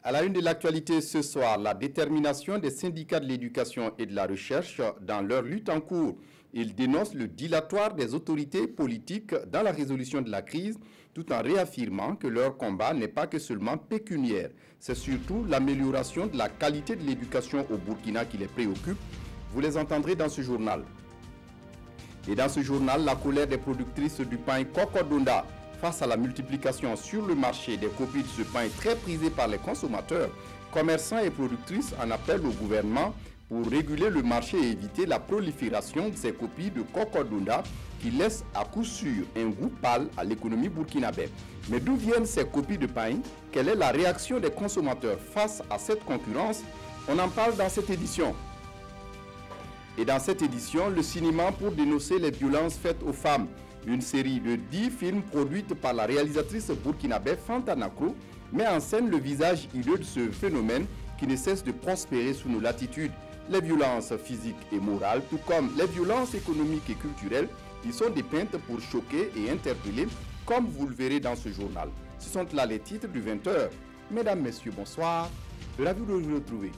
À la une de l'actualité ce soir, la détermination des syndicats de l'éducation et de la recherche dans leur lutte en cours. Ils dénoncent le dilatoire des autorités politiques dans la résolution de la crise, tout en réaffirmant que leur combat n'est pas que seulement pécuniaire. C'est surtout l'amélioration de la qualité de l'éducation au Burkina qui les préoccupe. Vous les entendrez dans ce journal. Et dans ce journal, la colère des productrices du pain Kokodunda face à la multiplication sur le marché des copies de ce pain très prisé par les consommateurs. Commerçants et productrices en appellent au gouvernement pour réguler le marché et éviter la prolifération de ces copies de Kokodunda qui laissent à coup sûr un goût pâle à l'économie burkinabé. Mais d'où viennent ces copies de pain? Quelle est la réaction des consommateurs face à cette concurrence? On en parle dans cette édition. Et dans cette édition, le cinéma pour dénoncer les violences faites aux femmes. Une série de 10 films produite par la réalisatrice burkinabé Fanta Nakro met en scène le visage hideux de ce phénomène qui ne cesse de prospérer sous nos latitudes. Les violences physiques et morales, tout comme les violences économiques et culturelles, qui sont dépeintes pour choquer et interpeller, comme vous le verrez dans ce journal. Ce sont là les titres du 20h. Mesdames, Messieurs, bonsoir. Ravi de vous retrouver.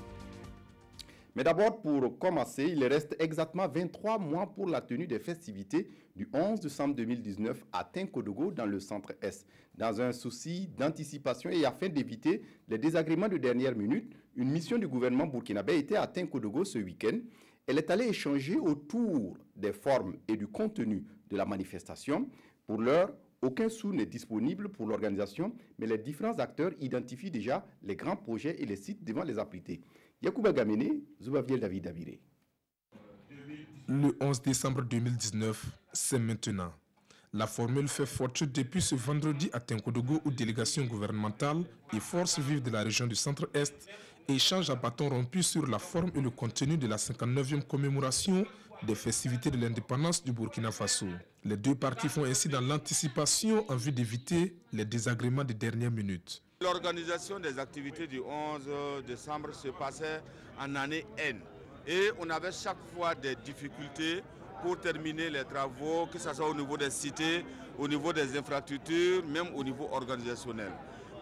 Mais d'abord, pour commencer, il reste exactement 23 mois pour la tenue des festivités du 11 décembre 2019 à Tinkodogo dans le centre-est. Dans un souci d'anticipation et afin d'éviter les désagréments de dernière minute, une mission du gouvernement burkinabé était à Tinkodogo ce week-end. Elle est allée échanger autour des formes et du contenu de la manifestation. Pour l'heure, aucun sou n'est disponible pour l'organisation, mais les différents acteurs identifient déjà les grands projets et les sites devant les abriter. Yacouba Gamene, Zoubaviel David Davire. Le 11 décembre 2019, c'est maintenant. La formule fait fortune depuis ce vendredi à Tinkodogo où délégations gouvernementales et forces vives de la région du centre-est échangent à bâton rompu sur la forme et le contenu de la 59e commémoration des festivités de l'indépendance du Burkina Faso. Les deux parties font ainsi dans l'anticipation en vue d'éviter les désagréments des dernières minutes. L'organisation des activités du 11 décembre se passait en année N et on avait chaque fois des difficultés pour terminer les travaux, que ce soit au niveau des cités, au niveau des infrastructures, même au niveau organisationnel.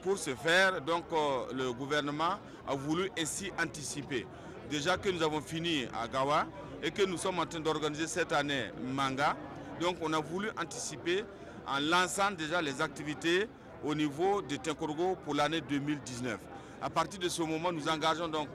Pour ce faire, donc, le gouvernement a voulu ainsi anticiper. Déjà que nous avons fini à Gawa et que nous sommes en train d'organiser cette année Manga, donc on a voulu anticiper en lançant déjà les activités au niveau de Tinkodogo pour l'année 2019. À partir de ce moment, nous engageons donc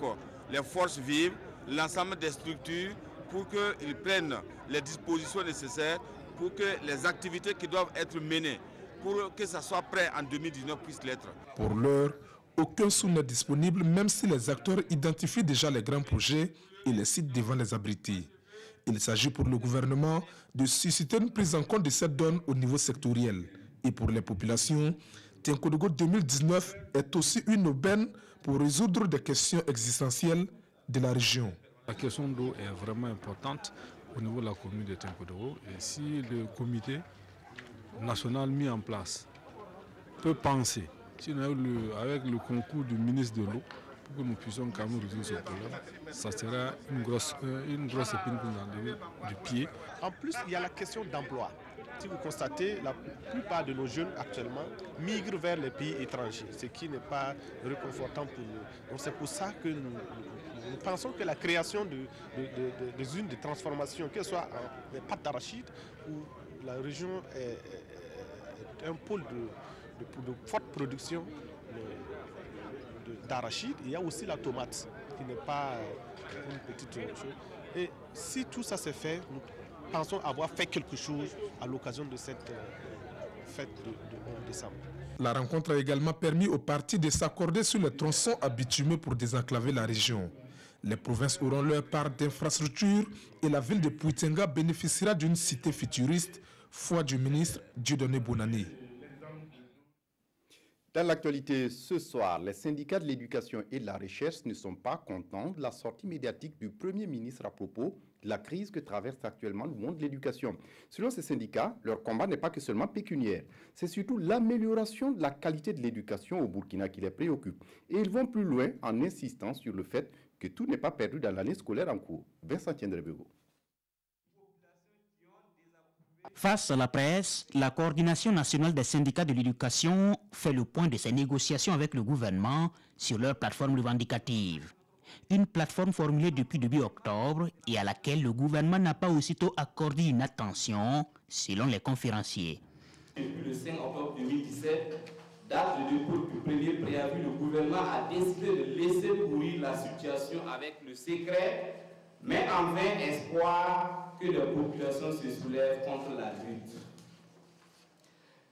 les forces vives, l'ensemble des structures pour qu'ils prennent les dispositions nécessaires pour que les activités qui doivent être menées, pour que ça soit prêt en 2019 puissent l'être. Pour l'heure, aucun sou n'est disponible même si les acteurs identifient déjà les grands projets et les sites devant les abriter. Il s'agit pour le gouvernement de susciter une prise en compte de cette donne au niveau sectoriel. Et pour les populations, Tinkodogo 2019 est aussi une aubaine pour résoudre des questions existentielles de la région. La question d'eau est vraiment importante au niveau de la commune de Tinkodogo. Et si le comité national mis en place peut penser, sinon avec le concours du ministre de l'eau, pour que nous puissions quand même résoudre ce problème, ça sera une grosse épine pour nous enlever du pied. En plus, il y a la question d'emploi. Si vous constatez, la plupart de nos jeunes actuellement migrent vers les pays étrangers, ce qui n'est pas réconfortant pour nous. Donc c'est pour ça que nous pensons que la création des usines de transformation, que ce soit des pâtes d'arachide, où la région est un pôle de forte production d'arachide, il y a aussi la tomate, qui n'est pas une petite chose. Et si tout ça s'est fait, nous pensons avoir fait quelque chose à l'occasion de cette fête de 11 décembre. La rencontre a également permis aux parties de s'accorder sur les tronçons abitumés pour désenclaver la région. Les provinces auront leur part d'infrastructures et la ville de Pouitenga bénéficiera d'une cité futuriste, foi du ministre Dieudonné Bonani. Dans l'actualité ce soir, les syndicats de l'éducation et de la recherche ne sont pas contents de la sortie médiatique du Premier ministre à propos de la crise que traverse actuellement le monde de l'éducation. Selon ces syndicats, leur combat n'est pas que seulement pécuniaire, c'est surtout l'amélioration de la qualité de l'éducation au Burkina qui les préoccupe. Et ils vont plus loin en insistant sur le fait que tout n'est pas perdu dans l'année scolaire en cours. Vincent Tiendrebego. Face à la presse, la Coordination nationale des syndicats de l'éducation fait le point de ses négociations avec le gouvernement sur leur plateforme revendicative. Une plateforme formulée depuis début octobre et à laquelle le gouvernement n'a pas aussitôt accordé une attention, selon les conférenciers. Depuis le 5 octobre 2017, date de dépôt du premier préavis, le gouvernement a décidé de laisser pourrir la situation avec le secret, mais en vain espoir que les populations se soulèvent contre la lutte.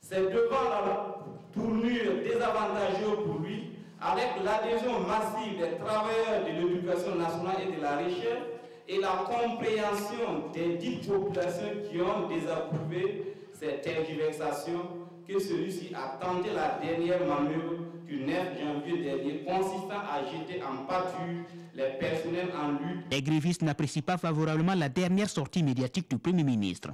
C'est devant la tournure désavantageuse pour lui, avec l'adhésion massive des travailleurs de l'éducation nationale et de la recherche et la compréhension des dites populations qui ont désapprouvé cette tergiversation, que celui-ci a tenté la dernière manœuvre du 9 janvier dernier, consistant à jeter en pâture les personnels en lutte. Les grévistes n'apprécient pas favorablement la dernière sortie médiatique du Premier ministre.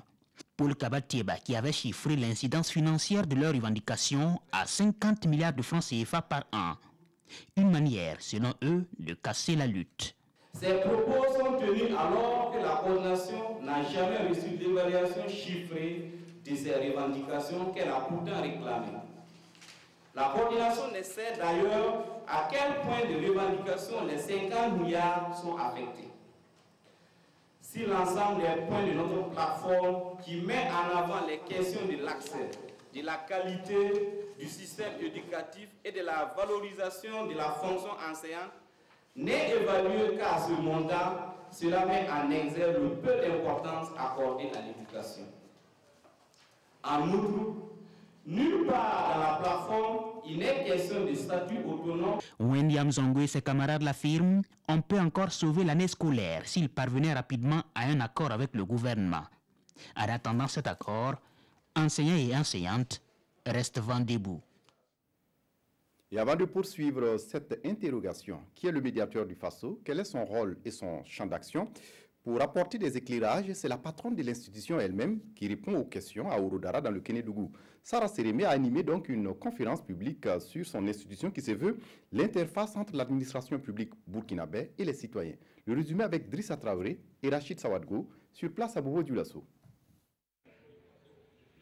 Paul Kabatieba, qui avait chiffré l'incidence financière de leurs revendications à 50 milliards de francs CFA par an. Une manière, selon eux, de casser la lutte. Ces propos sont tenus alors que la coordination n'a jamais reçu d'évaluation chiffrée de ces revendications qu'elle a pourtant réclamées. La coordination ne sait d'ailleurs à quel point de revendications les 50 milliards sont affectés. Si l'ensemble des points de notre plateforme qui met en avant les questions de l'accès, de la qualité du système éducatif et de la valorisation de la fonction enseignante n'est évalué qu'à ce montant, cela met en exergue le peu d'importance accordée à l'éducation. En outre, nulle part dans la plateforme, il n'est question de statut autonome. Wendy Amzongo et ses camarades l'affirment, on peut encore sauver l'année scolaire s'il parvenait rapidement à un accord avec le gouvernement. En attendant cet accord, enseignants et enseignantes restent vent debout. Et avant de poursuivre cette interrogation, qui est le médiateur du FASO, quel est son rôle et son champ d'action? Pour apporter des éclairages, c'est la patronne de l'institution elle-même qui répond aux questions à Ouroudara dans le Kénédougou. Sarah Sérémé a animé donc une conférence publique sur son institution qui se veut l'interface entre l'administration publique burkinabé et les citoyens. Le résumé avec Drissa Traoré et Rachid Sawadgo sur place à Bobo-Dioulasso.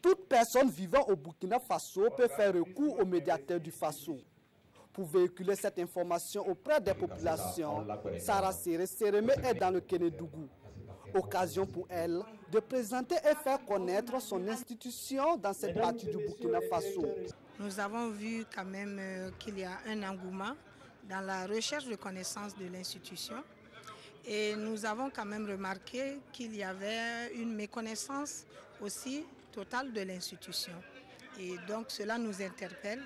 Toute personne vivant au Burkina Faso peut faire recours au médiateur du Faso. Pour véhiculer cette information auprès des populations, Sarah Sérémé est dans le Kénédougou. Occasion pour elle de présenter et faire connaître son institution dans cette partie du Burkina Faso. Nous avons vu quand même qu'il y a un engouement dans la recherche de connaissances de l'institution. Et nous avons quand même remarqué qu'il y avait une méconnaissance aussi totale de l'institution. Et donc cela nous interpelle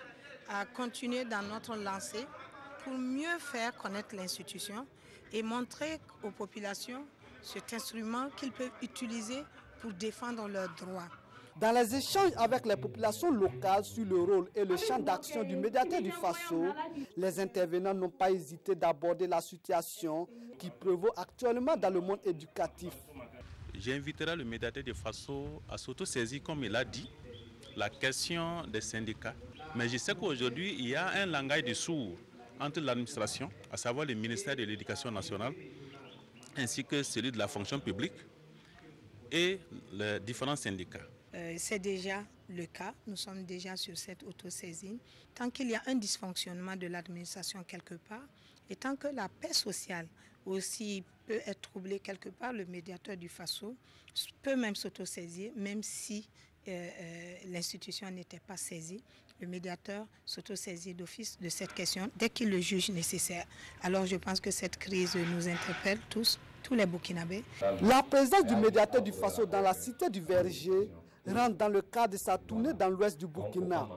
à continuer dans notre lancée pour mieux faire connaître l'institution et montrer aux populations cet instrument qu'ils peuvent utiliser pour défendre leurs droits. Dans les échanges avec les populations locales sur le rôle et le champ d'action du médiateur du Faso, les intervenants n'ont pas hésité d'aborder la situation qui prévaut actuellement dans le monde éducatif. J'inviterai le médiateur du Faso à s'autosaisir, comme il a dit, la question des syndicats. Mais je sais qu'aujourd'hui, il y a un langage de sourds entre l'administration, à savoir le ministère de l'Éducation nationale, ainsi que celui de la fonction publique et les différents syndicats. C'est déjà le cas, nous sommes déjà sur cette autosaisine. Tant qu'il y a un dysfonctionnement de l'administration quelque part, et tant que la paix sociale aussi peut être troublée quelque part, le médiateur du Faso peut même s'autosaisir, même si l'institution n'était pas saisie. Le médiateur s'autosaisit d'office de cette question dès qu'il le juge nécessaire. Alors je pense que cette crise nous interpelle tous les Burkinabés. La présence du médiateur du Faso dans la cité du Verger rentre dans le cadre de sa tournée dans l'ouest du Burkina.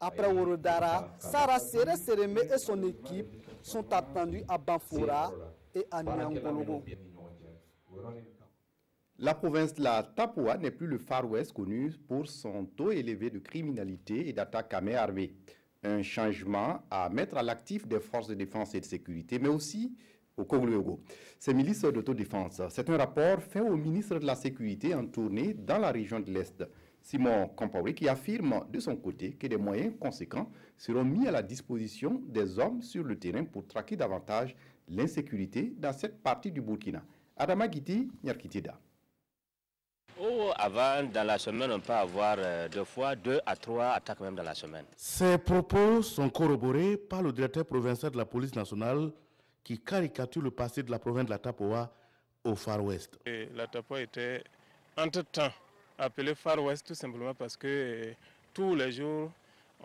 Après Ouroudara, Sarah Sérémé et son équipe sont attendus à Banfoura et à Niangologo. La province de la Tapoua n'est plus le Far West connu pour son taux élevé de criminalité et d'attaques à main armée. Un changement à mettre à l'actif des forces de défense et de sécurité, mais aussi au Congo. Ces milices d'autodéfense. C'est un rapport fait au ministre de la Sécurité en tournée dans la région de l'Est, Simon Compaoré, qui affirme de son côté que des moyens conséquents seront mis à la disposition des hommes sur le terrain pour traquer davantage l'insécurité dans cette partie du Burkina. Adama Guiti, Nyarkitida. Oh, avant, dans la semaine, on peut avoir 2 à 3 attaques même dans la semaine. Ces propos sont corroborés par le directeur provincial de la police nationale qui caricature le passé de la province de la Tapoa au Far West. La Tapoa était entre-temps appelée Far West tout simplement parce que tous les jours,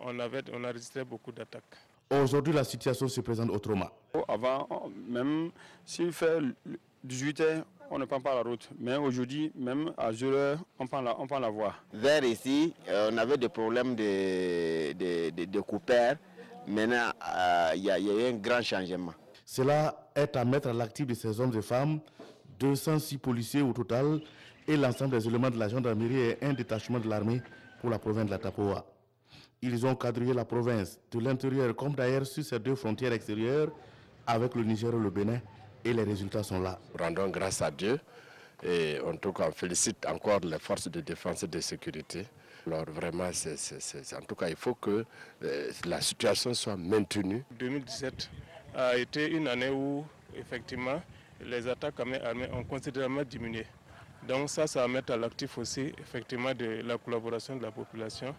on enregistrait beaucoup d'attaques. Aujourd'hui, la situation se présente autrement. Avant, même s'il fait 18h, on ne prend pas la route. Mais aujourd'hui, même à 0h, on prend la voie. Vers ici, on avait des problèmes de coupeurs. Maintenant, il y a eu un grand changement. Cela est à mettre à l'actif de ces hommes et femmes, 206 policiers au total, et l'ensemble des éléments de la gendarmerie et un détachement de l'armée pour la province de la Tapoa. Ils ont quadrillé la province de l'intérieur comme d'ailleurs sur ces 2 frontières extérieures avec le Niger et le Bénin, et les résultats sont là. Rendons grâce à Dieu et en tout cas on félicite encore les forces de défense et de sécurité. Alors vraiment, en tout cas il faut que la situation soit maintenue. 2017 a été une année où effectivement les attaques armées ont considérablement diminué. Donc ça va mettre à l'actif aussi effectivement de la collaboration de la population,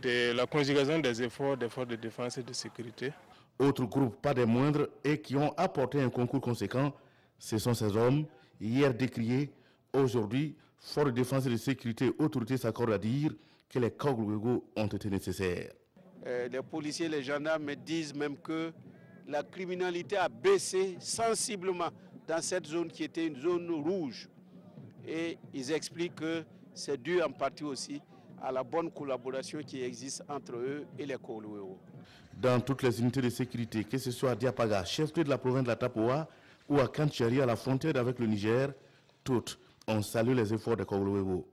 de la conjugaison des efforts des forces de défense et de sécurité. Autre groupe, pas des moindres, et qui ont apporté un concours conséquent, ce sont ces hommes, hier décriés, aujourd'hui, forces de défense et de sécurité, autorités s'accordent à dire que les Kogluego ont été nécessaires. Les policiers, les gendarmes me disent même que la criminalité a baissé sensiblement dans cette zone qui était une zone rouge. Et ils expliquent que c'est dû en partie aussi à la bonne collaboration qui existe entre eux et les Kogluego. Dans toutes les unités de sécurité, que ce soit à Diapaga, chef-lieu de la province de la Tapoa, ou à Kanchari, à la frontière avec le Niger, toutes ont salué les efforts des Kogluego.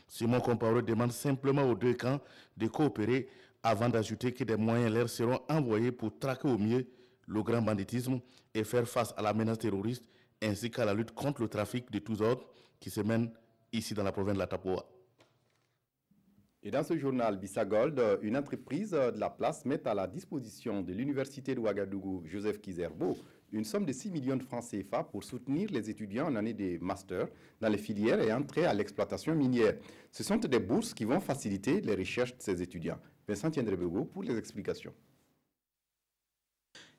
Simon Compaoré demande simplement aux 2 camps de coopérer avant d'ajouter que des moyens leur seront envoyés pour traquer au mieux le grand banditisme et faire face à la menace terroriste ainsi qu'à la lutte contre le trafic de tous ordres qui se mène ici dans la province de la Tapoa. Et dans ce journal Bissa Gold, une entreprise de la place met à la disposition de l'Université de Ouagadougou, Joseph Kizerbo, une somme de 6 millions de francs CFA pour soutenir les étudiants en année de master dans les filières et entrer à l'exploitation minière. Ce sont des bourses qui vont faciliter les recherches de ces étudiants. Vincent Tiendrebego pour les explications.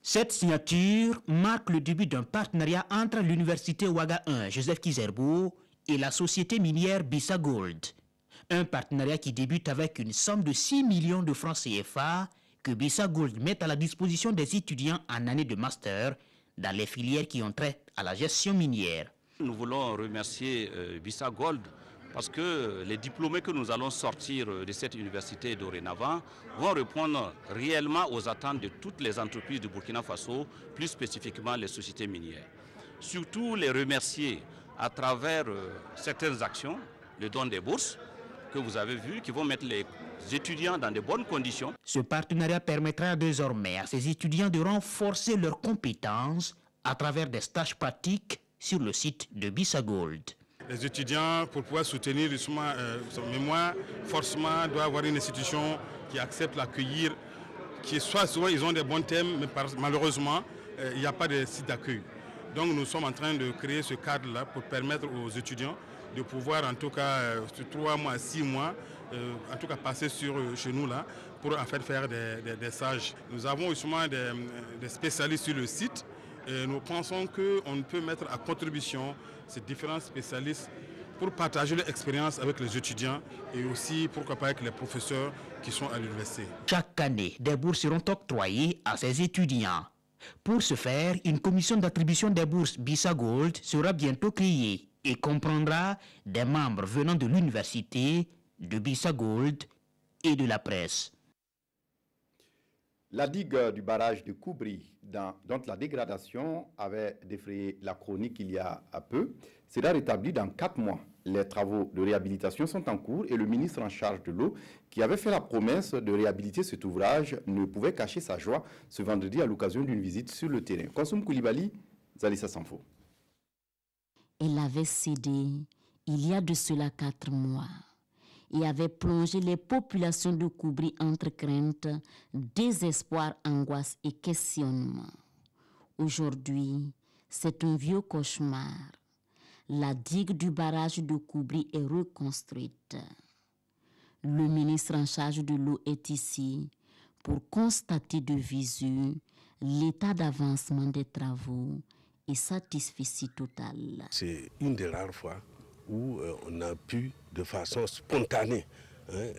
Cette signature marque le début d'un partenariat entre l'Université Ouaga 1, Joseph Kizerbo, et la société minière Bissa Gold. Un partenariat qui débute avec une somme de 6 millions de francs CFA que Bissa Gold met à la disposition des étudiants en année de master dans les filières qui ont trait à la gestion minière. Nous voulons remercier Bissa Gold parce que les diplômés que nous allons sortir de cette université dorénavant vont répondre réellement aux attentes de toutes les entreprises du Burkina Faso, plus spécifiquement les sociétés minières. Surtout les remercier à travers certaines actions, le don des bourses, que vous avez vu, qui vont mettre les étudiants dans de bonnes conditions. Ce partenariat permettra désormais à ces étudiants de renforcer leurs compétences à travers des stages pratiques sur le site de Bissa Gold. Les étudiants, pour pouvoir soutenir son mémoire, forcément doivent avoir une institution qui accepte l'accueillir, qui soit souvent ils ont des bons thèmes, mais malheureusement, il n'y a pas de site d'accueil. Donc nous sommes en train de créer ce cadre-là pour permettre aux étudiants de pouvoir en tout cas sur 3 mois, 6 mois, en tout cas passer chez nous là pour en fait faire des stages. Nous avons justement des spécialistes sur le site et nous pensons qu'on peut mettre à contribution ces différents spécialistes pour partager leur expérience avec les étudiants et aussi pourquoi pas avec les professeurs qui sont à l'université. Chaque année, des bourses seront octroyées à ces étudiants. Pour ce faire, une commission d'attribution des bourses Bissa Gold sera bientôt créée et comprendra des membres venant de l'université, de Bissa Gold et de la presse. La digue du barrage de Koubri, dont la dégradation avait défrayé la chronique il y a peu, sera rétablie dans 4 mois. Les travaux de réhabilitation sont en cours et le ministre en charge de l'eau, qui avait fait la promesse de réhabiliter cet ouvrage, ne pouvait cacher sa joie ce vendredi à l'occasion d'une visite sur le terrain. Konsoum Koulibaly, Zalissa Sanfo. Elle avait cédé il y a de cela 4 mois et avait plongé les populations de Koubri entre crainte, désespoir, angoisse et questionnement. Aujourd'hui, c'est un vieux cauchemar. la digue du barrage de Koubri est reconstruite. Le ministre en charge de l'eau est ici pour constater de visu l'état d'avancement des travaux et satisfecit total. C'est une des rares fois où on a pu de façon spontanée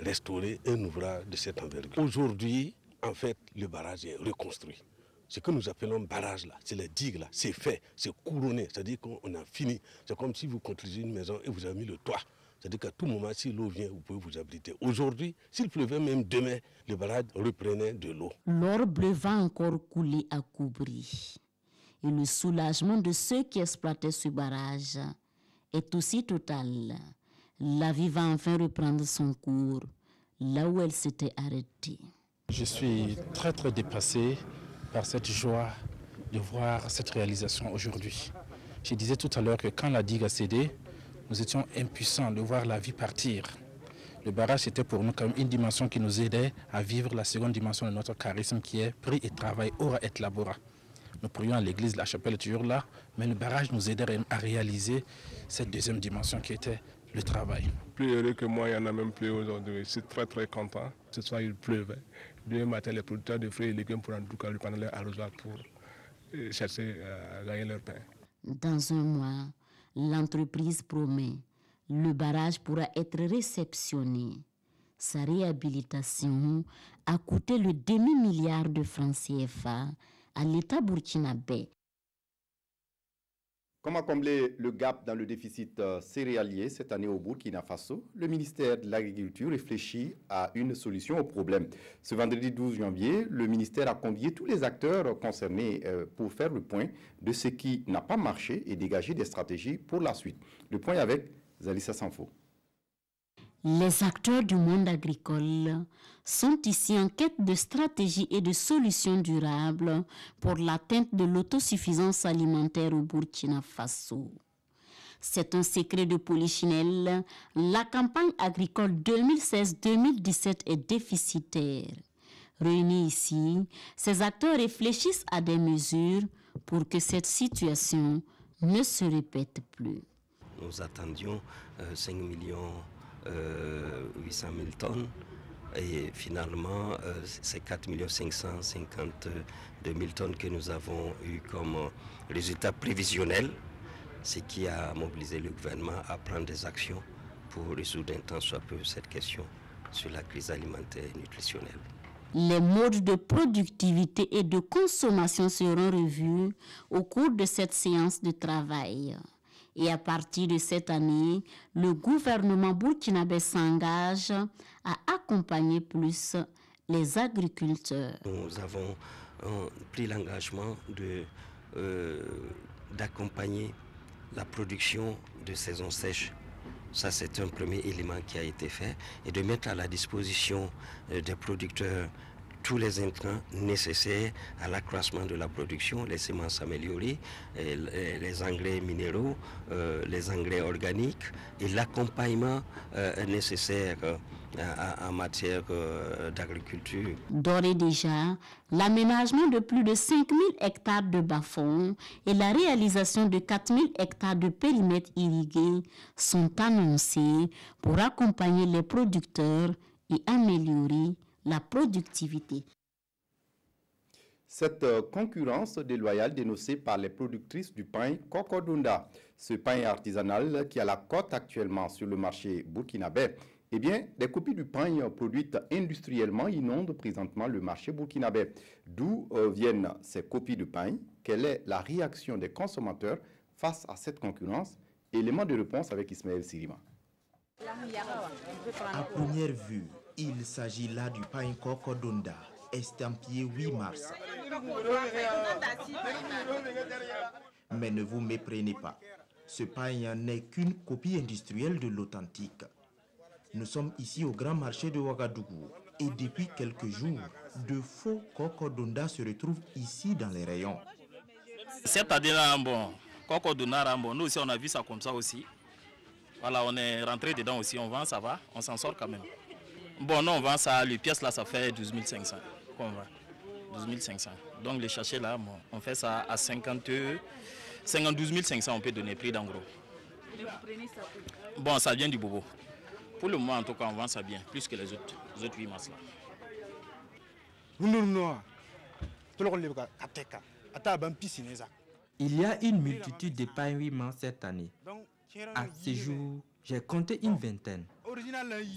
restaurer un ouvrage de cette envergure. Aujourd'hui, en fait, le barrage est reconstruit. Ce que nous appelons barrage là, c'est les digues là, c'est fait, c'est couronné, c'est-à-dire qu'on a fini. C'est comme si vous construisez une maison et vous avez mis le toit. C'est-à-dire qu'à tout moment, si l'eau vient, vous pouvez vous abriter. Aujourd'hui, s'il pleuvait même demain, le barrage reprenait de l'eau. L'or bleu va encore couler à Koubri. Et le soulagement de ceux qui exploitaient ce barrage est aussi total. La vie va enfin reprendre son cours là où elle s'était arrêtée. Je suis très dépassé par cette joie de voir cette réalisation aujourd'hui. Je disais tout à l'heure que quand la digue a cédé, nous étions impuissants de voir la vie partir. Le barrage était pour nous comme une dimension qui nous aidait à vivre la seconde dimension de notre charisme qui est pris et travail, ora et labora. Nous prions à l'église, la chapelle est toujours là, mais le barrage nous aidait à réaliser cette deuxième dimension qui était le travail. Plus heureux que moi, il y en a même plus aujourd'hui. Je suis très content. Ce soir, il pleuvait. Demain matin, les producteurs de fruits et légumes pour en tout cas lui prendre leur arrosoir pour chercher à gagner leur pain. Dans un mois, l'entreprise promet, le barrage pourra être réceptionné. Sa réhabilitation a coûté le demi-milliard de francs CFA à l'État burkinabé. Comment combler le gap dans le déficit céréalier cette année au Burkina Faso? Le ministère de l'Agriculture réfléchit à une solution au problème. Ce vendredi 12 janvier, le ministère a convié tous les acteurs concernés pour faire le point de ce qui n'a pas marché et dégager des stratégies pour la suite. Le point avec Zalissa Sanfo. Les acteurs du monde agricole sont ici en quête de stratégies et de solutions durables pour l'atteinte de l'autosuffisance alimentaire au Burkina Faso. C'est un secret de polichinelle, la campagne agricole 2016-2017 est déficitaire. Réunis ici, ces acteurs réfléchissent à des mesures pour que cette situation ne se répète plus. Nous attendions 5 800 000 tonnes et finalement c'est 4 552 000 tonnes que nous avons eu comme résultat prévisionnel, ce qui a mobilisé le gouvernement à prendre des actions pour résoudre un tant soit peu cette question sur la crise alimentaire et nutritionnelle. Les modes de productivité et de consommation seront revus au cours de cette séance de travail. Et à partir de cette année, le gouvernement burkinabé s'engage à accompagner plus les agriculteurs. Nous avons pris l'engagement d'accompagner la production de saison sèche. Ça, c'est un premier élément qui a été fait. Et de mettre à la disposition des producteurs tous les intrants nécessaires à l'accroissement de la production, les semences améliorées, les engrais minéraux, les engrais organiques et l'accompagnement nécessaire en matière d'agriculture. D'ores et déjà, l'aménagement de plus de 5 000 hectares de bas-fonds et la réalisation de 4 000 hectares de périmètres irrigués sont annoncés pour accompagner les producteurs et améliorer la productivité. Cette concurrence déloyale dénoncée par les productrices du pain Kokodunda, ce pain artisanal qui a la cote actuellement sur le marché burkinabé, eh bien, des copies du pain produites industriellement inondent présentement le marché burkinabé. D'où viennent ces copies de pain? Quelle est la réaction des consommateurs face à cette concurrence? Élément de réponse avec Ismaël Sirima. À première vue, il s'agit là du pain Kokodunda, estampillé 8 mars. Mais ne vous méprenez pas, ce pain n'est qu'une copie industrielle de l'authentique. Nous sommes ici au grand marché de Ouagadougou et depuis quelques jours, de faux Kokodunda se retrouvent ici dans les rayons. Cette année-là, bon, Kokodunda, bon, nous aussi on a vu ça comme ça aussi. Voilà, on est rentré dedans aussi, on vend, ça va, on s'en sort quand même. Bon, non, on vend ça, les pièces là, ça fait 12 500 qu'on vend. 12 500. Donc les sachets là, bon, on fait ça à 52 500, on peut donner prix d'en gros. Bon, ça vient du bobo. Pour le moment, en tout cas, on vend ça bien, plus que les autres 8 mars là. Il y a une multitude de pains 8 mars cette année. À ce jour, j'ai compté une vingtaine.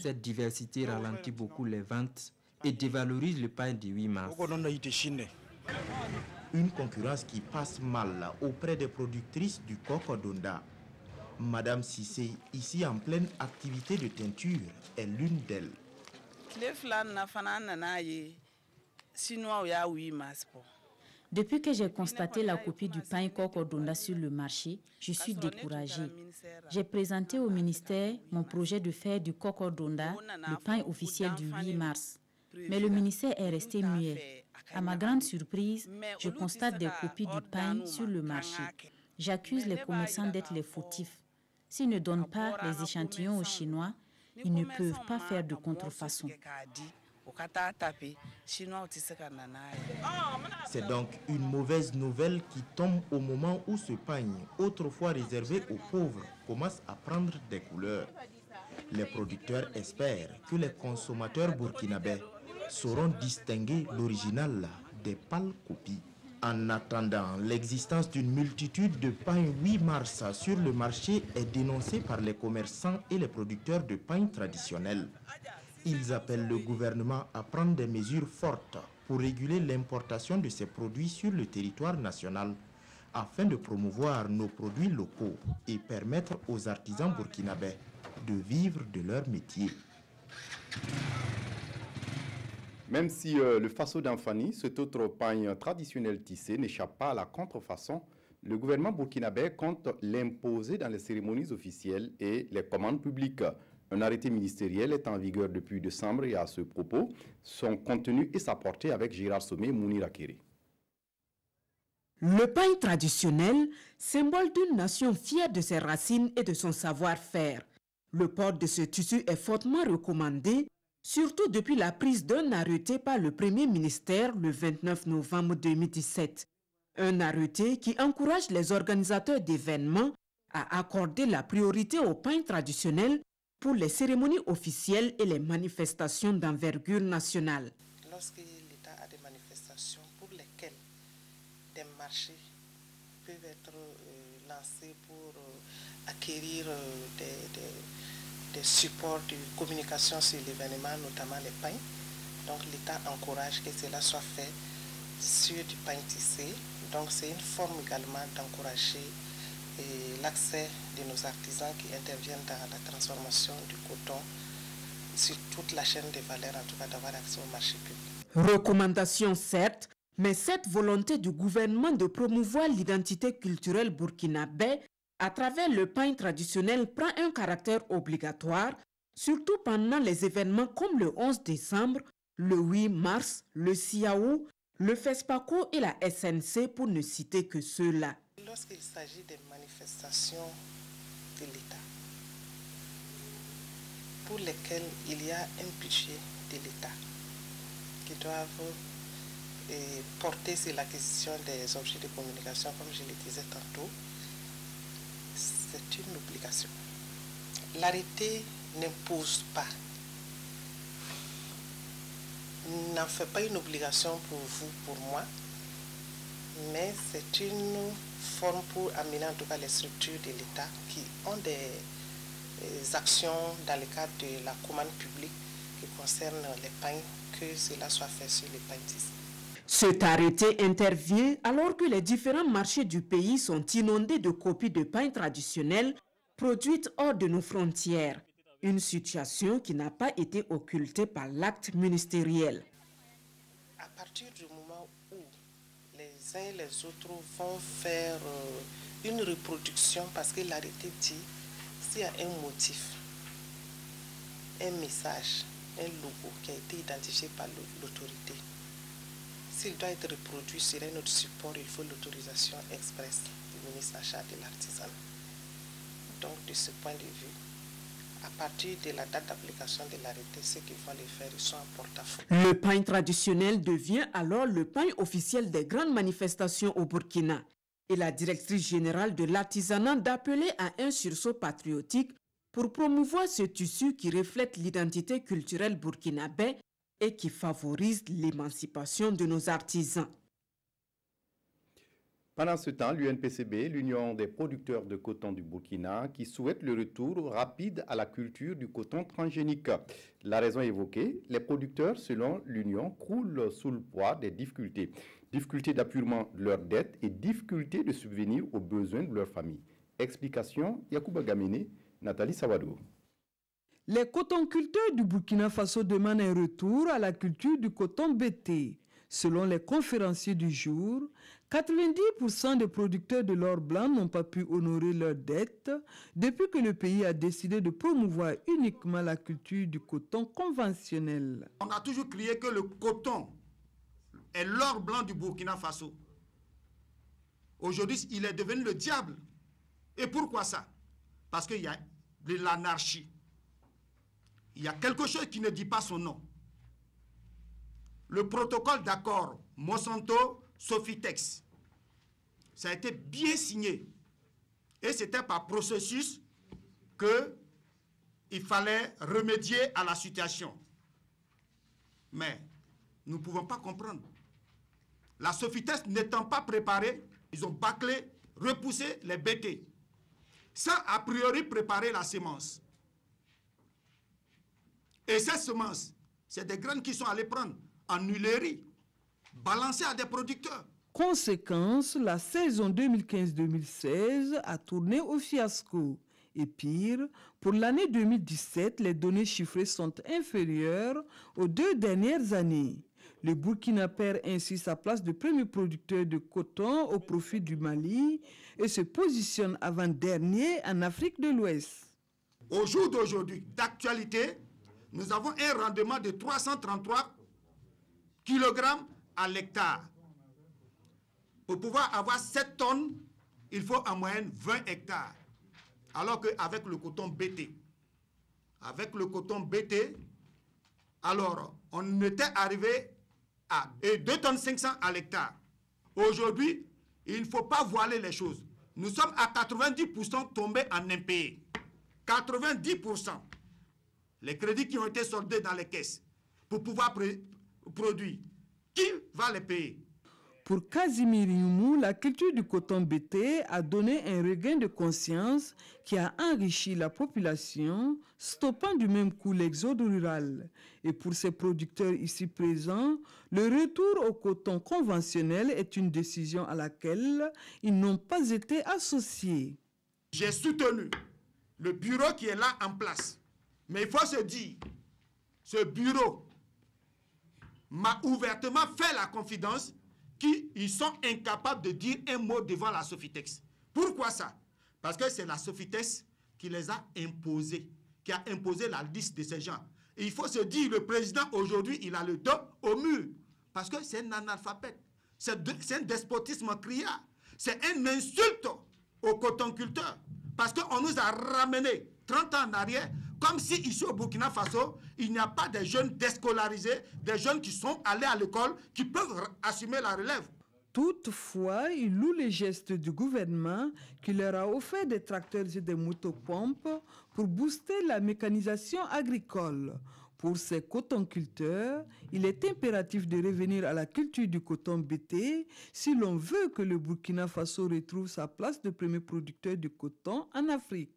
Cette diversité ralentit beaucoup les ventes et dévalorise le pain du 8 mars. Une concurrence qui passe mal auprès des productrices du Cocodonda. Madame Sissé, ici en pleine activité de teinture, est l'une d'elles. Depuis que j'ai constaté la copie du pain Cocodonda sur le marché, je suis découragée. J'ai présenté au ministère mon projet de faire du Cocodonda le pain officiel du 8 mars. Mais le ministère est resté muet. À ma grande surprise, je constate des copies du pain sur le marché. J'accuse les commerçants d'être les fautifs. S'ils ne donnent pas les échantillons aux Chinois, ils ne peuvent pas faire de contrefaçon. C'est donc une mauvaise nouvelle qui tombe au moment où ce pain, autrefois réservé aux pauvres, commence à prendre des couleurs. Les producteurs espèrent que les consommateurs burkinabés sauront distinguer l'original des pâles copies. En attendant, l'existence d'une multitude de pains 8 mars sur le marché est dénoncée par les commerçants et les producteurs de pain traditionnels. Ils appellent le gouvernement à prendre des mesures fortes pour réguler l'importation de ces produits sur le territoire national afin de promouvoir nos produits locaux et permettre aux artisans burkinabés de vivre de leur métier. Même si le faso d'Anfani, cet autre pain traditionnel tissé, n'échappe pas à la contrefaçon, le gouvernement burkinabé compte l'imposer dans les cérémonies officielles et les commandes publiques. Un arrêté ministériel est en vigueur depuis décembre et à ce propos, son contenu et sa portée avec Gérard Sommet et Mounir Akere. Le pain traditionnel, symbole d'une nation fière de ses racines et de son savoir-faire. Le port de ce tissu est fortement recommandé, surtout depuis la prise d'un arrêté par le Premier ministère le 29 novembre 2017. Un arrêté qui encourage les organisateurs d'événements à accorder la priorité au pain traditionnel pour les cérémonies officielles et les manifestations d'envergure nationale. Lorsque l'État a des manifestations pour lesquelles des marchés peuvent être lancés pour acquérir des supports de communication sur l'événement, notamment les pains. Donc l'État encourage que cela soit fait sur du pain tissé. Donc c'est une forme également d'encourager l'accès de nos artisans qui interviennent dans la transformation du coton sur toute la chaîne de valeur, en tout cas d'avoir accès au marché public. Recommandation certes, mais cette volonté du gouvernement de promouvoir l'identité culturelle burkinabé à travers le pain traditionnel prend un caractère obligatoire, surtout pendant les événements comme le 11 décembre, le 8 mars, le Siaou, le FESPACO et la SNC pour ne citer que ceux-là. Lorsqu'il s'agit des manifestations de l'État, pour lesquelles il y a un budget de l'État qui doivent porter sur l'acquisition des objets de communication, comme je le disais tantôt, c'est une obligation. L'arrêté n'impose pas, n'en fait pas une obligation pour vous, pour moi, mais c'est une forme pour amener en tout cas les structures de l'État qui ont des actions dans le cadre de la commande publique qui concerne les pains, que cela soit fait sur les pains tissés. Cet arrêté intervient alors que les différents marchés du pays sont inondés de copies de pain traditionnels produites hors de nos frontières. Une situation qui n'a pas été occultée par l'acte ministériel. À partir du moment où les uns et les autres vont faire une reproduction, parce que l'arrêté dit, s'il y a un motif, un message, un logo qui a été identifié par l'autorité, s'il doit être reproduit sur un autre support, il faut l'autorisation expresse du ministre en charge de l'artisanat. Donc, de ce point de vue, à partir de la date d'application de l'arrêté, ceux qui vont les faire, ils sont en porte-à-faux. Le pain traditionnel devient alors le pain officiel des grandes manifestations au Burkina. et la directrice générale de l'artisanat d'appeler à un sursaut patriotique pour promouvoir ce tissu qui reflète l'identité culturelle burkinabé et qui favorise l'émancipation de nos artisans. Pendant ce temps, l'UNPCB, l'Union des producteurs de coton du Burkina, qui souhaite le retour rapide à la culture du coton transgénique. La raison évoquée, les producteurs, selon l'Union, croulent sous le poids des difficultés. Difficultés d'appurement de leurs dettes et difficultés de subvenir aux besoins de leur famille. Explication, Yacouba Gamene, Nathalie Sawadou. Les cotonculteurs du Burkina Faso demandent un retour à la culture du coton BT. Selon les conférenciers du jour, 90% des producteurs de l'or blanc n'ont pas pu honorer leurs dettes depuis que le pays a décidé de promouvoir uniquement la culture du coton conventionnel. On a toujours crié que le coton est l'or blanc du Burkina Faso. Aujourd'hui, il est devenu le diable. Et pourquoi ça? Parce qu'il y a de l'anarchie. Il y a quelque chose qui ne dit pas son nom. Le protocole d'accord Monsanto-Sofitex, ça a été bien signé. Et c'était par processus qu'il fallait remédier à la situation. Mais nous ne pouvons pas comprendre. La Sofitex n'étant pas préparée, ils ont bâclé, repoussé les BT, sans a priori préparer la semence. Et cette semence, c'est des graines qui sont allées prendre en huilerie, balancées à des producteurs. Conséquence, la saison 2015-2016 a tourné au fiasco. Et pire, pour l'année 2017, les données chiffrées sont inférieures aux 2 dernières années. Le Burkina perd ainsi sa place de premier producteur de coton au profit du Mali et se positionne avant-dernier en Afrique de l'Ouest. Au jour d'aujourd'hui, d'actualité, nous avons un rendement de 333 kg à l'hectare. Pour pouvoir avoir 7 tonnes, il faut en moyenne 20 hectares. Alors qu'avec le coton BT, alors on était arrivé à 2,5 tonnes à l'hectare. Aujourd'hui, il ne faut pas voiler les choses. Nous sommes à 90% tombés en impayés. 90%. Les crédits qui ont été soldés dans les caisses pour pouvoir produire, qui va les payer? Pour Casimir Youmou, la culture du coton BT a donné un regain de conscience qui a enrichi la population, stoppant du même coup l'exode rural. Et pour ces producteurs ici présents, le retour au coton conventionnel est une décision à laquelle ils n'ont pas été associés. J'ai soutenu le bureau qui est là en place. Mais il faut se dire, ce bureau m'a ouvertement fait la confidence qu'ils sont incapables de dire un mot devant la Sofitex. Pourquoi ça? Parce que c'est la Sofitex qui les a imposés, qui a imposé la liste de ces gens. Et il faut se dire, le président aujourd'hui, il a le dos au mur. Parce que c'est un analphabète. C'est un despotisme criard. C'est une insulte aux cotonculteurs. Parce qu'on nous a ramenés 30 ans en arrière, comme si ici au Burkina Faso, il n'y a pas de jeunes déscolarisés, des jeunes qui sont allés à l'école, qui peuvent assumer la relève. Toutefois, ils louent les gestes du gouvernement qui leur a offert des tracteurs et des motopompes pour booster la mécanisation agricole. Pour ces cotonculteurs, il est impératif de revenir à la culture du coton BT si l'on veut que le Burkina Faso retrouve sa place de premier producteur de coton en Afrique.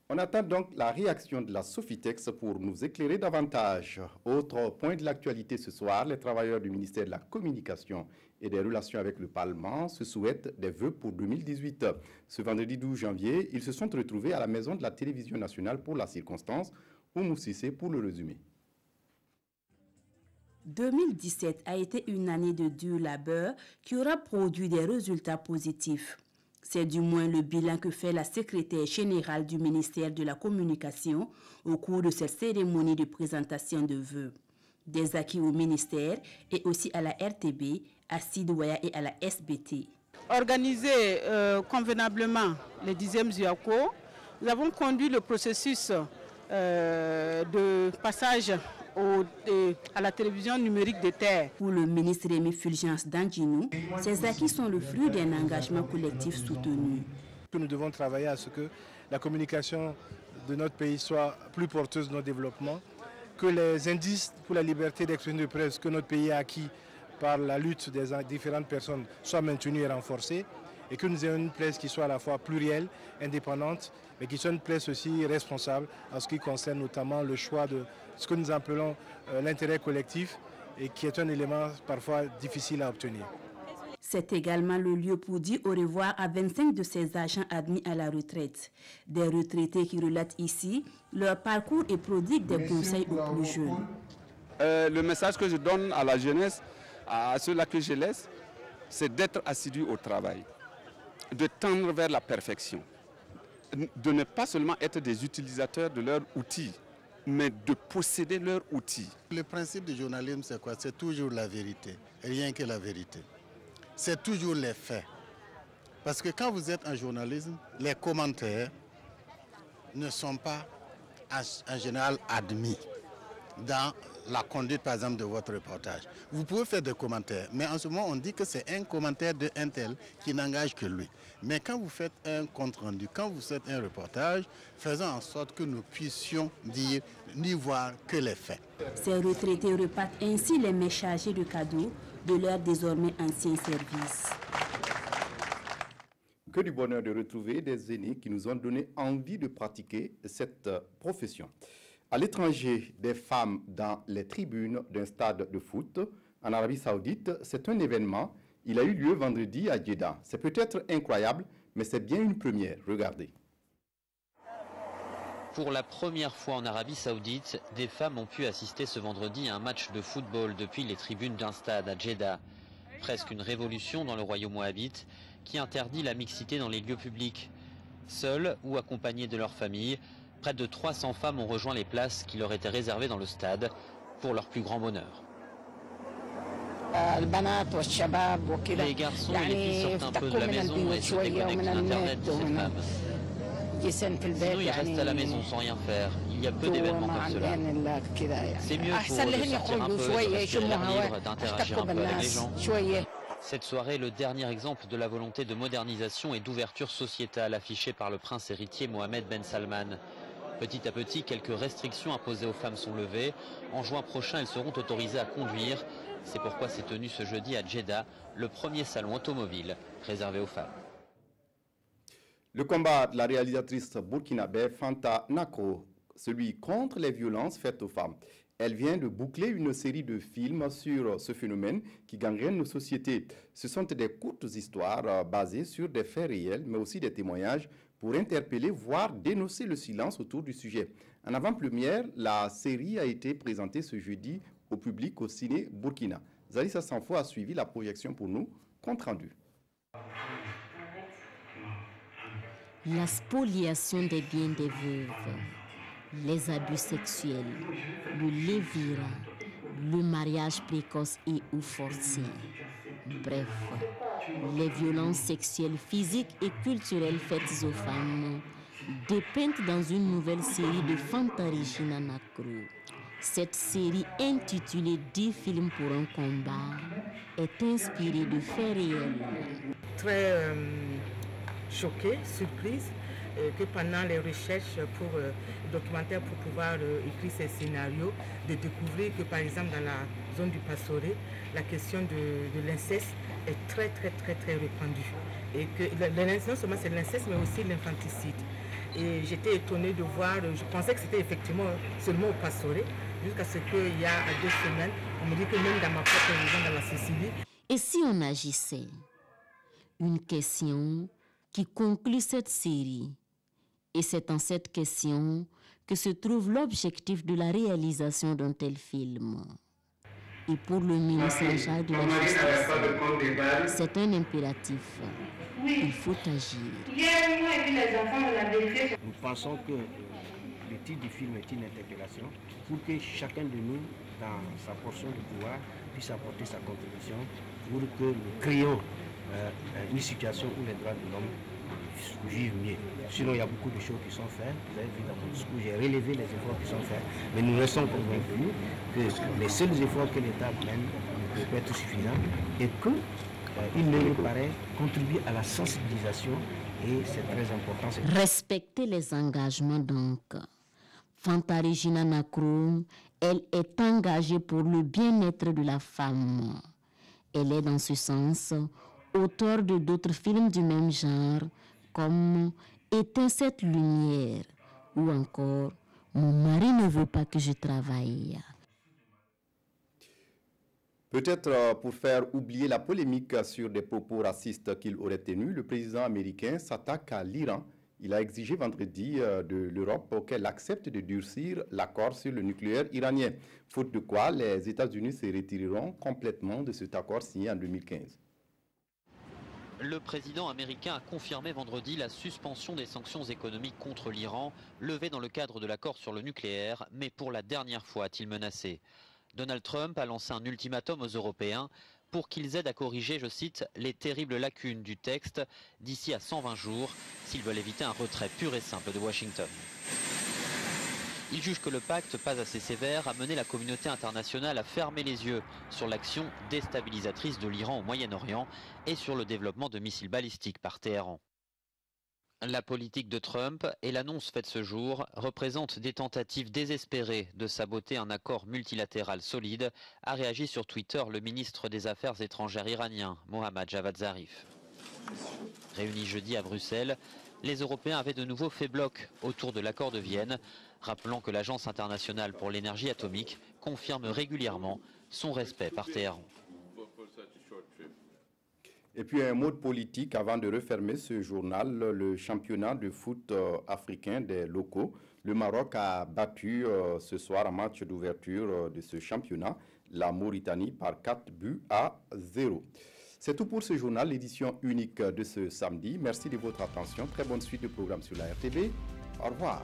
On attend donc la réaction de la Sofitex pour nous éclairer davantage. Autre point de l'actualité ce soir, les travailleurs du ministère de la Communication et des Relations avec le Parlement se souhaitent des vœux pour 2018. Ce vendredi 12 janvier, ils se sont retrouvés à la maison de la télévision nationale pour la circonstance, Oumou Sissé pour le résumé. 2017 a été une année de dur labeur qui aura produit des résultats positifs. C'est du moins le bilan que fait la secrétaire générale du ministère de la Communication au cours de cette cérémonie de présentation de vœux. Des acquis au ministère et aussi à la RTB, à Sidoya et à la SBT. Organiser convenablement les 10e UACO, nous avons conduit le processus de passage à la télévision numérique de terre. Pour le ministre Rémi Fulgence Dandjinou, ces acquis sont le fruit d'un engagement collectif soutenu. Nous devons travailler à ce que la communication de notre pays soit plus porteuse de notre développement, que les indices pour la liberté d'expression de presse que notre pays a acquis par la lutte des différentes personnes soient maintenus et renforcés, et que nous ayons une presse qui soit à la fois plurielle, indépendante, mais qui soit une presse aussi responsable en ce qui concerne notamment le choix de ce que nous appelons l'intérêt collectif et qui est un élément parfois difficile à obtenir. C'est également le lieu pour dire au revoir à 25 de ces agents admis à la retraite. Des retraités qui relatent ici leur parcours et prodiguent des conseils aux plus jeunes. Le message que je donne à la jeunesse, à ceux-là que je laisse, c'est d'être assidu au travail, de tendre vers la perfection, de ne pas seulement être des utilisateurs de leurs outils, mais de posséder leurs outils. Le principe du journalisme, c'est quoi? C'est toujours la vérité, rien que la vérité. C'est toujours les faits. Parce que quand vous êtes en journalisme, les commentaires ne sont pas en général admis dans la conduite, par exemple, de votre reportage. Vous pouvez faire des commentaires, mais en ce moment, on dit que c'est un commentaire d'un tel qui n'engage que lui. Mais quand vous faites un compte-rendu, quand vous faites un reportage, faisons en sorte que nous puissions dire, n'y voir que les faits. Ces retraités repartent ainsi les mains chargées de cadeaux de leur désormais ancien service. Que du bonheur de retrouver des aînés qui nous ont donné envie de pratiquer cette profession. À l'étranger, des femmes dans les tribunes d'un stade de foot en Arabie Saoudite, c'est un événement. Il a eu lieu vendredi à Jeddah. C'est peut-être incroyable, mais c'est bien une première. Regardez. Pour la première fois en Arabie Saoudite, des femmes ont pu assister ce vendredi à un match de football depuis les tribunes d'un stade à Jeddah. Presque une révolution dans le royaume wahhabite qui interdit la mixité dans les lieux publics. Seules ou accompagnées de leur famille, près de 300 femmes ont rejoint les places qui leur étaient réservées dans le stade pour leur plus grand bonheur. Les garçons et les filles sortent un peu de la maison et se déconnectent d'Internet de ces femmes. Sinon, ils restent à la maison sans rien faire. Il y a peu d'événements comme cela. C'est mieux pour eux de sortir un peu, de respirer l'air libre, d'interagir un peu avec les gens. Cette soirée est le dernier exemple de la volonté de modernisation et d'ouverture sociétale affichée par le prince héritier Mohamed Ben Salman. Petit à petit, quelques restrictions imposées aux femmes sont levées. En juin prochain, elles seront autorisées à conduire. C'est pourquoi s'est tenu ce jeudi à Jeddah le premier salon automobile réservé aux femmes. Le combat de la réalisatrice burkinabé Fanta Nakro, celui contre les violences faites aux femmes. Elle vient de boucler une série de films sur ce phénomène qui gangrène nos sociétés. Ce sont des courtes histoires basées sur des faits réels, mais aussi des témoignages pour interpeller, voire dénoncer le silence autour du sujet. En avant-première, la série a été présentée ce jeudi au public au ciné Burkina. Zalissa Sanfo a suivi la projection pour nous, compte rendu. La spoliation des biens des veuves, les abus sexuels, le lévira, le mariage précoce et ou forcé. Bref, les violences sexuelles, physiques et culturelles faites aux femmes, dépeintes dans une nouvelle série de Fanta Regina Nakro. Cette série intitulée 10 films pour un combat est inspirée de faits réels. Très choquée, surprise, que pendant les recherches pour documentaires pour pouvoir écrire ces scénarios, de découvrir que par exemple dans la zone du Passoré, la question de l'inceste est très répandue. Et que non seulement c'est l'inceste mais aussi l'infanticide. Et j'étais étonnée de voir, je pensais que c'était effectivement seulement au Passoré, jusqu'à ce qu'il y a 2 semaines, on me dit que même dans ma propre région, dans la Sicile. Et si on agissait? Une question qui conclut cette série. Et c'est en cette question que se trouve l'objectif de la réalisation d'un tel film. Et pour le ministre en charge de la Justice, c'est un impératif. Il faut agir. Nous pensons que le titre du film est une interpellation pour que chacun de nous, dans sa portion de pouvoir, puisse apporter sa contribution pour que nous créions une situation où les droits de l'homme vivent mieux. Sinon, il y a beaucoup de choses qui sont faites. Vous avez vu dans mon discours, j'ai relevé les efforts qui sont faits. Mais nous restons convaincus que les seuls efforts que l'État mène ne peuvent pas être suffisants et qu'il me paraît contribuer à la sensibilisation et c'est très important. Respecter les engagements donc. Fanta Regina Nakroum, elle est engagée pour le bien-être de la femme. Elle est dans ce sens auteure de d'autres films du même genre comme Éteins cette lumière ou encore Mon mari ne veut pas que je travaille. Peut-être pour faire oublier la polémique sur des propos racistes qu'il aurait tenus, le président américain s'attaque à l'Iran. Il a exigé vendredi de l'Europe qu'elle accepte de durcir l'accord sur le nucléaire iranien, faute de quoi les États-Unis se retireront complètement de cet accord signé en 2015. Le président américain a confirmé vendredi la suspension des sanctions économiques contre l'Iran, levées dans le cadre de l'accord sur le nucléaire, mais pour la dernière fois a-t-il menacé. Donald Trump a lancé un ultimatum aux Européens pour qu'ils aident à corriger, je cite, les terribles lacunes du texte d'ici à 120 jours, s'ils veulent éviter un retrait pur et simple de Washington. Il juge que le pacte, pas assez sévère, a mené la communauté internationale à fermer les yeux sur l'action déstabilisatrice de l'Iran au Moyen-Orient et sur le développement de missiles balistiques par Téhéran. La politique de Trump et l'annonce faite ce jour représentent des tentatives désespérées de saboter un accord multilatéral solide, a réagi sur Twitter le ministre des Affaires étrangères iranien, Mohammad Javad Zarif. Réunis jeudi à Bruxelles, les Européens avaient de nouveau fait bloc autour de l'accord de Vienne, rappelant que l'Agence internationale pour l'énergie atomique confirme régulièrement son respect par Téhéran. Et puis un mot de politique avant de refermer ce journal, le championnat de foot africain des locaux. Le Maroc a battu ce soir en match d'ouverture de ce championnat la Mauritanie par 4-0. C'est tout pour ce journal, l'édition unique de ce samedi. Merci de votre attention. Très bonne suite de programme sur la RTB. Au revoir.